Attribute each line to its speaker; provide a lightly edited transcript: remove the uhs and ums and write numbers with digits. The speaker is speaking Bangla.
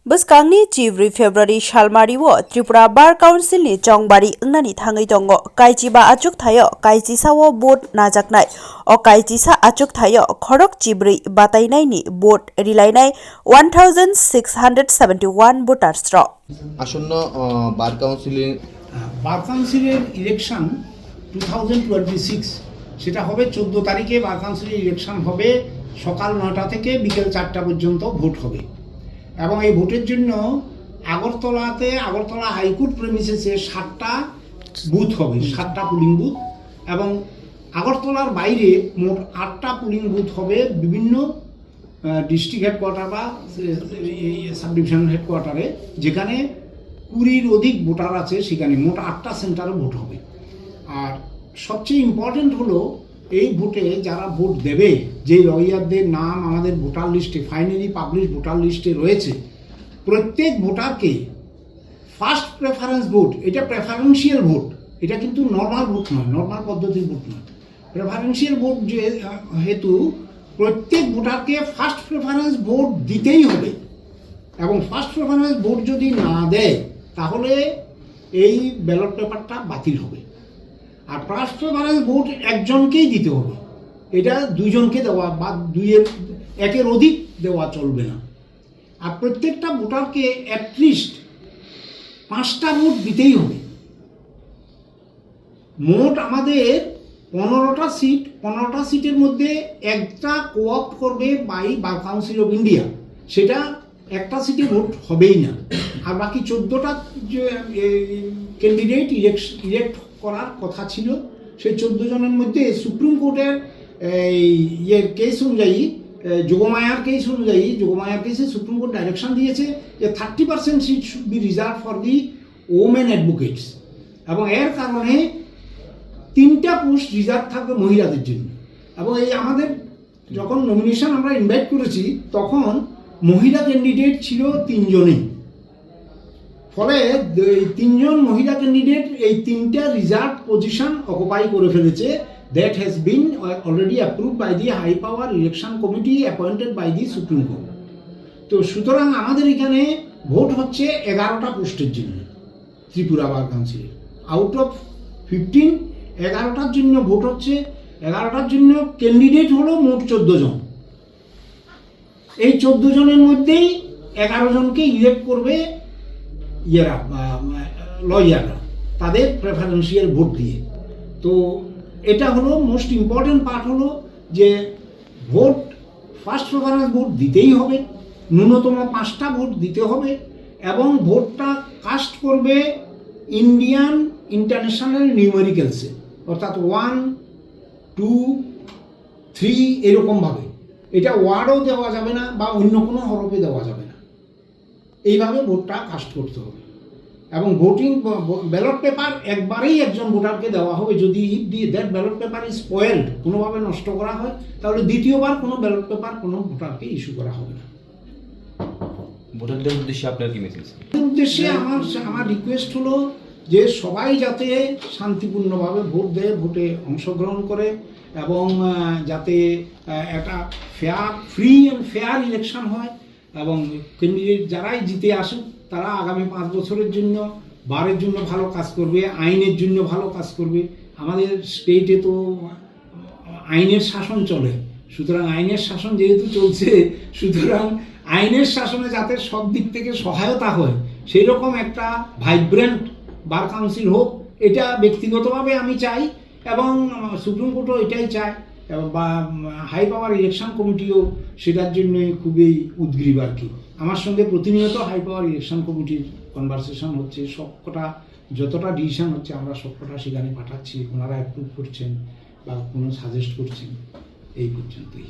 Speaker 1: Boskangi Chivri February Shalmari wo Tripura Bar Council ni Chongbari Nani Thangai Tongo Kaichiba Achuk Thayo Kaichisa wo boat najaknai o Kaichisa Achuk Thayo Khorok Chibri Batainai ni boat rilainai 1671 voters ro
Speaker 2: আসন্ন বার কাউন্সিলের
Speaker 3: ইলেকশন 2026 সেটা হবে 14 তারিখে। বার কাউন্সিলের ইলেকশন হবে সকাল 9টা থেকে বিকেল 4টা পর্যন্ত ভোট হবে এবং এই ভোটের জন্য আগরতলা হাইকোর্ট প্রেমিসেসে 7টা বুথ হবে, 7টা পুলিং বুথ, এবং আগরতলার বাইরে মোট 8টা পুলিং বুথ হবে বিভিন্ন ডিস্ট্রিক্ট হেডকোয়ার্টার বা সাব ডিভিশন হেডকোয়ার্টারে, যেখানে 20-র অধিক ভোটার আছে। সেখানে মোট 8টা সেন্টারে ভোট হবে। আর সবচেয়ে ইম্পর্টেন্ট হলো এই ভোটে যারা ভোট দেবে, যে লয়ারদের নাম আমাদের ভোটার লিস্টে ফাইনালি পাবলিশ ভোটার লিস্টে রয়েছে, প্রত্যেক ভোটারকে ফার্স্ট প্রেফারেন্স ভোট, এটা প্রেফারেন্সিয়াল ভোট, এটা কিন্তু নর্মাল ভোট নয়, নর্মাল পদ্ধতির ভোট নয়, প্রেফারেন্সিয়াল ভোট যে হেতু প্রত্যেক ভোটারকে ফার্স্ট প্রেফারেন্স ভোট দিতেই হবে। এবং ফার্স্ট প্রেফারেন্স ভোট যদি না দেয় তাহলে এই ব্যালট পেপারটা বাতিল হবে। আর ফার্স্ট প্রেফারেন্স ভোট একজনকেই দিতে হবে, এটা দুইজনকে দেওয়া বা একের অধিক দেওয়া চলবে না। আর প্রত্যেকটা ভোটারকে অ্যাটলিস্ট 5টা ভোট দিতেই হবে। মোট আমাদের 15টা সিট, 15টা সিটের মধ্যে একটা কোঅপ্ট করবে বার কাউন্সিল অফ ইন্ডিয়া, সেটা একটা সিটে ভোট হবেই না। আর বাকি 14টা যে ক্যান্ডিডেট ইলেক্ট করার কথা ছিল, সেই 14 জনের মধ্যে সুপ্রিম কোর্টের কেস অনুযায়ী, যোগমায়ার কেসে সুপ্রিম কোর্ট ডাইরেকশন দিয়েছে যে 30% seat should be reserve for the women advocates, এবং এর কারণে 3টা পোস্ট রিজার্ভ থাকবে মহিলাদের জন্য। এবং এই আমাদের যখন নমিনেশন আমরা ইনভাইট করেছি তখন মহিলা ক্যান্ডিডেট ছিল 3 জনই। ফলে 3 জন মহিলা ক্যান্ডিডেট এই 3টা রিজার্ভ পজিশন অকুপাই করে ফেলেছে। That has been already approved by the high power election committee appointed by the supreme court. তো সুতরাং আমাদের এখানে ভোট হচ্ছে 11টা পোস্টের জন্য ত্রিপুরা বার কাউন্সিলে। আউট অফ 15 11টার জন্য ভোট হচ্ছে। 11টার জন্য ক্যান্ডিডেট হলো মোট 14 জন। এই 14 জনের মধ্যেই 11 জনকে ইলেক্ট করবে লয়াররা তাদের প্রেফারেন্সিয়াল ভোট দিয়ে। তো এটা হলো মোস্ট ইম্পর্টেন্ট পার্ট, হলো যে ভোট ফার্স্ট প্রেফারেন্স ভোট দিতেই হবে, ন্যূনতম 5টা ভোট দিতে হবে, এবং ভোটটা কাস্ট করবে ইন্ডিয়ান ইন্টারন্যাশনাল নিউমেরিক্যালসে, অর্থাৎ 1, 2, 3 এরকমভাবে। এটা ওয়ার্ডও দেওয়া যাবে না বা অন্য কোনো হরফে দেওয়া যাবে না, এইভাবে ভোটটা কাস্ট করতে হবে। এবং ব্যালট পেপার একবারেই একজন ভোটারকে দেওয়া হবে। যদি that ballot paper is spoiled, কোনোভাবে নষ্ট করা হয়, তাহলে দ্বিতীয়বার কোনো ব্যালট পেপার কোনো ভোটারকে ইস্যু করা হবে না।
Speaker 4: ভোটারদের উদ্দেশ্যে আপনার কি মেসেজ?
Speaker 3: উদ্দেশ্যে আমার রিকোয়েস্ট হলো যে সবাই যাতে শান্তিপূর্ণভাবে ভোট দেয়, ভোটে অংশগ্রহণ করে, এবং যাতে একটা ফ্রি অ্যান্ড ফেয়ার ইলেকশন হয়, এবং ক্যান্ডিডেট যারাই জিতে আসুক তারা আগামী 5 বছরের জন্য বারের জন্য ভালো কাজ করবে, আইনের জন্য ভালো কাজ করবে। আমাদের স্টেটে তো আইনের শাসন চলে, সুতরাং আইনের শাসন যেহেতু চলছে, সুতরাং আইনের শাসনে যাতে সব দিক থেকে সহায়তা হয় সেই রকম একটা ভাইব্রেন্ট বার কাউন্সিল হোক, এটা ব্যক্তিগতভাবে আমি চাই, এবং সুপ্রিম কোর্টও এটাই চায়, বা হাই পাওয়ার ইলেকশন কমিটিও সেটার জন্য খুবই উদ্গ্রীব আর কি। আমার সঙ্গে প্রতিনিয়ত হাই পাওয়ার ইলেকশন কমিটির কনভারসেশন হচ্ছে, সবকটা যতটা ডিসিশন হচ্ছে আমরা সবকটা সেখানে পাঠাচ্ছি, ওনারা অ্যাপ্রুভ করছেন বা কোনো সাজেস্ট করছেন, এই পর্যন্তই।